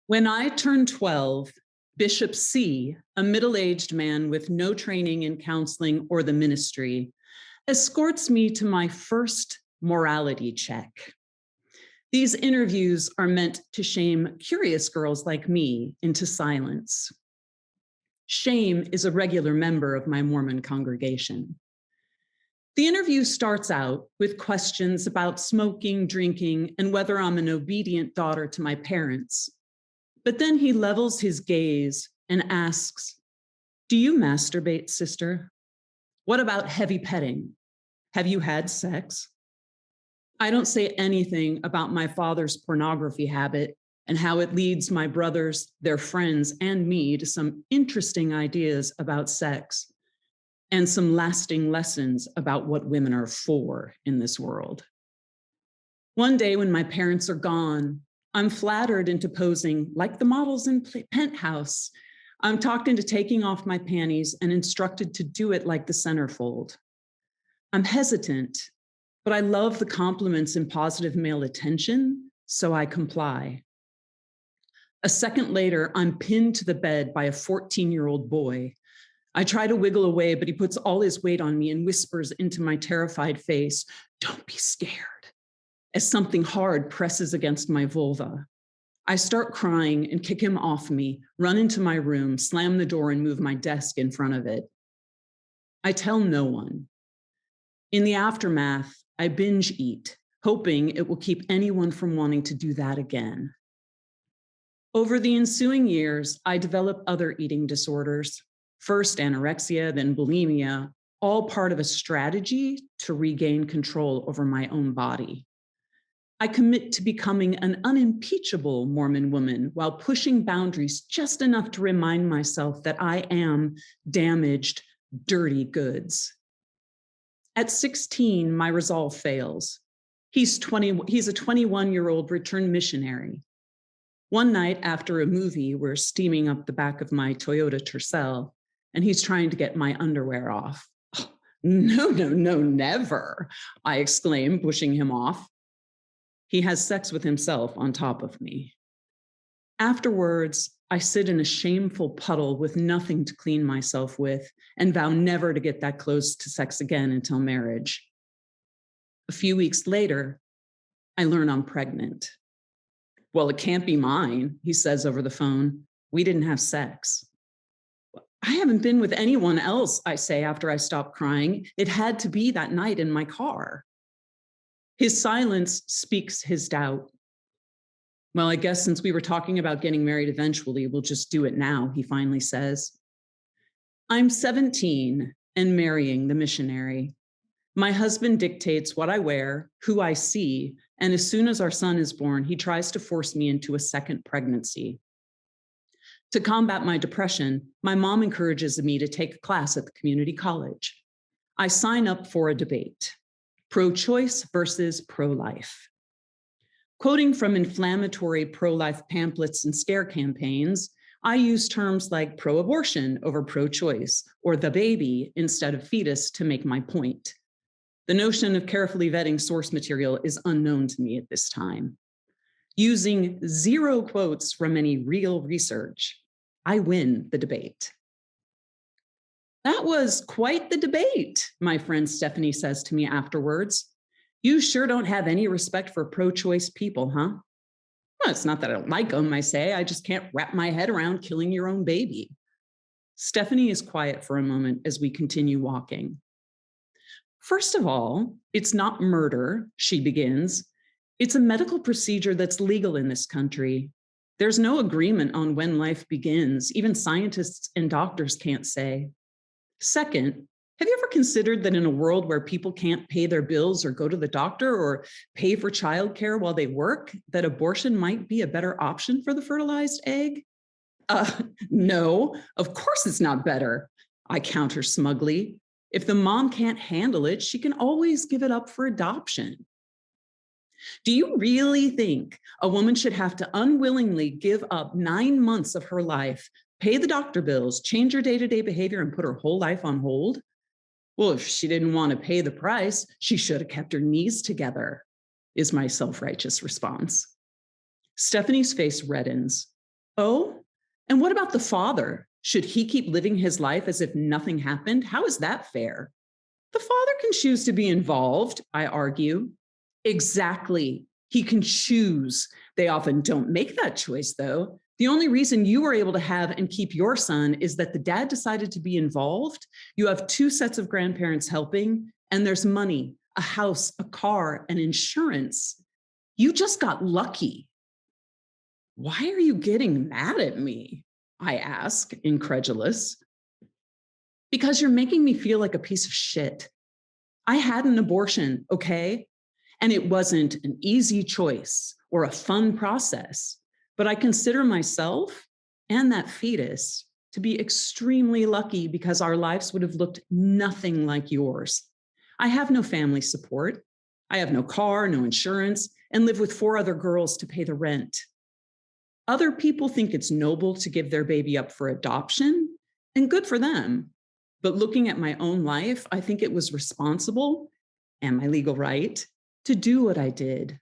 When I turned 12, Bishop C, a middle-aged man with no training in counseling or the ministry, escorts me to my first morality check. These interviews are meant to shame curious girls like me into silence. Shame is a regular member of my Mormon congregation. The interview starts out with questions about smoking, drinking, and whether I'm an obedient daughter to my parents. But then he levels his gaze and asks, "Do you masturbate, sister? What about heavy petting? Have you had sex?" I don't say anything about my father's pornography habit and how it leads my brothers, their friends, and me to some interesting ideas about sex and some lasting lessons about what women are for in this world. One day when my parents are gone, I'm flattered into posing like the models in Penthouse. I'm talked into taking off my panties and instructed to do it like the centerfold. I'm hesitant, but I love the compliments and positive male attention, so I comply. A second later, I'm pinned to the bed by a 14-year-old boy. I try to wiggle away, but he puts all his weight on me and whispers into my terrified face, "Don't be scared," as something hard presses against my vulva. I start crying and kick him off me, run into my room, slam the door, and move my desk in front of it. I tell no one. In the aftermath, I binge eat, hoping it will keep anyone from wanting to do that again. Over the ensuing years, I developed other eating disorders, first anorexia, then bulimia, all part of a strategy to regain control over my own body. I commit to becoming an unimpeachable Mormon woman while pushing boundaries just enough to remind myself that I am damaged, dirty goods. At 16, my resolve fails. He's a 21-year-old returned missionary. One night after a movie, we're steaming up the back of my Toyota Tercel, and he's trying to get my underwear off. "Oh, no, never," I exclaim, pushing him off. He has sex with himself on top of me. Afterwards, I sit in a shameful puddle with nothing to clean myself with and vow never to get that close to sex again until marriage. A few weeks later, I learn I'm pregnant. "Well, it can't be mine," he says over the phone. "We didn't have sex." "I haven't been with anyone else," I say after I stop crying. "It had to be that night in my car." His silence speaks his doubt. "Well, I guess since we were talking about getting married eventually, we'll just do it now," he finally says. I'm 17 and marrying the missionary. My husband dictates what I wear, who I see, and as soon as our son is born, he tries to force me into a second pregnancy. To combat my depression, my mom encourages me to take a class at the community college. I sign up for a debate, pro-choice versus pro-life. Quoting from inflammatory pro-life pamphlets and scare campaigns, I use terms like pro-abortion over pro-choice or the baby instead of fetus to make my point. The notion of carefully vetting source material is unknown to me at this time. Using zero quotes from any real research, I win the debate. "That was quite the debate," my friend Stephanie says to me afterwards. "You sure don't have any respect for pro-choice people, huh?" "Well, it's not that I don't like them," I say. "I just can't wrap my head around killing your own baby." Stephanie is quiet for a moment as we continue walking. "First of all, it's not murder," she begins. "It's a medical procedure that's legal in this country. There's no agreement on when life begins. Even scientists and doctors can't say. Second, have you ever considered that in a world where people can't pay their bills or go to the doctor or pay for childcare while they work, that abortion might be a better option for the fertilized egg?" No, of course it's not better," I counter smugly. "If the mom can't handle it, she can always give it up for adoption." "Do you really think a woman should have to unwillingly give up 9 months of her life, pay the doctor bills, change her day-to-day behavior, and put her whole life on hold?" "Well, if she didn't want to pay the price, she should have kept her knees together," is my self-righteous response. Stephanie's face reddens. Oh, and what about the father? Should he keep living his life as if nothing happened? How is that fair? The father can choose to be involved, I argue. Exactly. He can choose. They often don't make that choice, though. The only reason you were able to have and keep your son is that the dad decided to be involved. You have two sets of grandparents helping, and there's money, a house, a car, and insurance. You just got lucky. Why are you getting mad at me? I ask, incredulous. Because you're making me feel like a piece of shit. I had an abortion, okay? And it wasn't an easy choice or a fun process, but I consider myself and that fetus to be extremely lucky because our lives would have looked nothing like yours. I have no family support. I have no car, no insurance, and live with 4 other girls to pay the rent. Other people think it's noble to give their baby up for adoption, and good for them. But looking at my own life, I think it was responsible and my legal right to do what I did.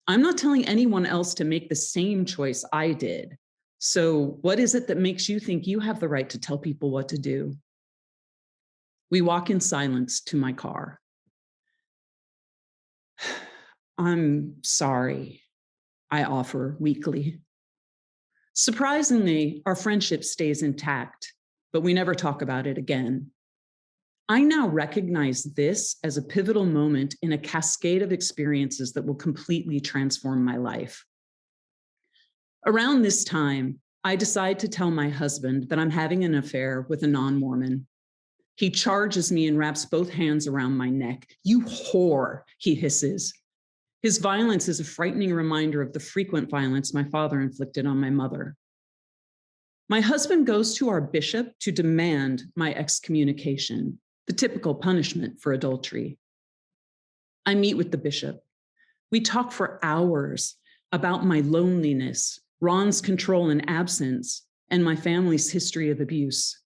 I'm not telling anyone else to make the same choice I did. So, what is it that makes you think you have the right to tell people what to do? We walk in silence to my car. I'm sorry, I offer weakly. Surprisingly, our friendship stays intact, but we never talk about it again. I now recognize this as a pivotal moment in a cascade of experiences that will completely transform my life. Around this time, I decide to tell my husband that I'm having an affair with a non-Mormon. He charges me and wraps both hands around my neck. "You whore," he hisses. His violence is a frightening reminder of the frequent violence my father inflicted on my mother. My husband goes to our bishop to demand my excommunication, the typical punishment for adultery. I meet with the bishop. We talk for hours about my loneliness, Ron's control and absence, and my family's history of abuse.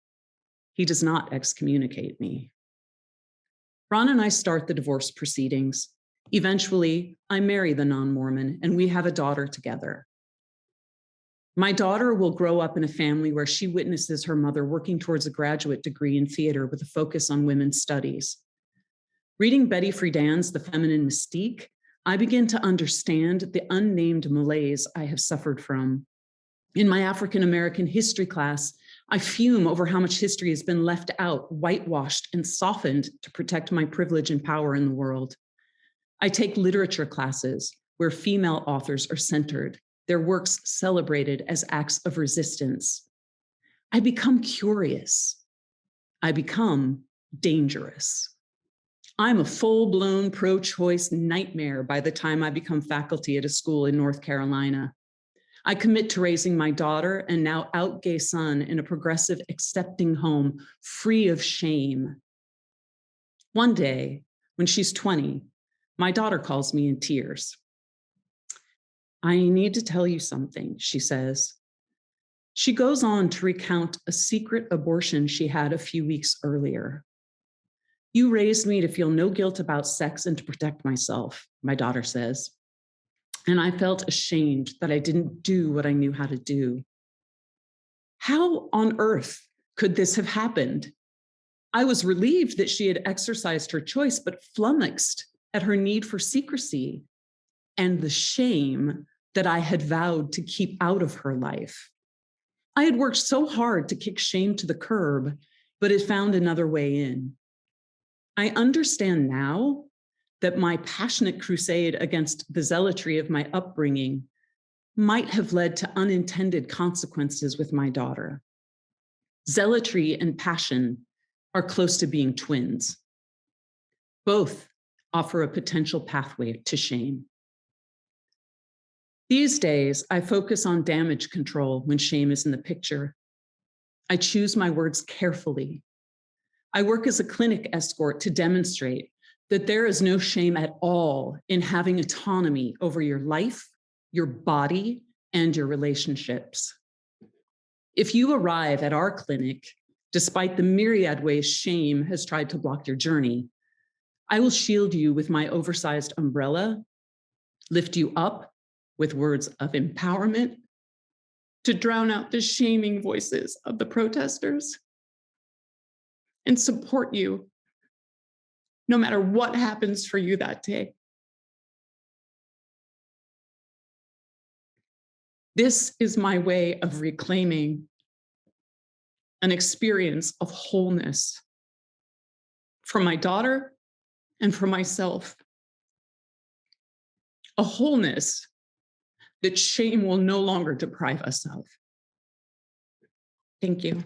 He does not excommunicate me. Ron and I start the divorce proceedings. Eventually, I marry the non-Mormon, and we have a daughter together. My daughter will grow up in a family where she witnesses her mother working towards a graduate degree in theater with a focus on women's studies. Reading Betty Friedan's The Feminine Mystique, I begin to understand the unnamed malaise I have suffered from. In my African American history class, I fume over how much history has been left out, whitewashed, and softened to protect my privilege and power in the world. I take literature classes where female authors are centered, their works celebrated as acts of resistance. I become curious. I become dangerous. I'm a full-blown pro-choice nightmare by the time I become faculty at a school in North Carolina. I commit to raising my daughter and now out gay son in a progressive, accepting home, free of shame. One day, when she's 20, my daughter calls me in tears. "I need to tell you something," she says. She goes on to recount a secret abortion she had a few weeks earlier. "You raised me to feel no guilt about sex and to protect myself," my daughter says. "And I felt ashamed that I didn't do what I knew how to do." How on earth could this have happened? I was relieved that she had exercised her choice, but flummoxed at her need for secrecy and the shame that I had vowed to keep out of her life. I had worked so hard to kick shame to the curb, but had found another way in. I understand now that my passionate crusade against the zealotry of my upbringing might have led to unintended consequences with my daughter. Zealotry and passion are close to being twins. Both offer a potential pathway to shame. These days, I focus on damage control when shame is in the picture. I choose my words carefully. I work as a clinic escort to demonstrate that there is no shame at all in having autonomy over your life, your body, and your relationships. If you arrive at our clinic, despite the myriad ways shame has tried to block your journey, I will shield you with my oversized umbrella, lift you up with words of empowerment, to drown out the shaming voices of the protesters and support you no matter what happens for you that day. This is my way of reclaiming an experience of wholeness for my daughter and for myself. A wholeness that shame will no longer deprive us of. Thank you.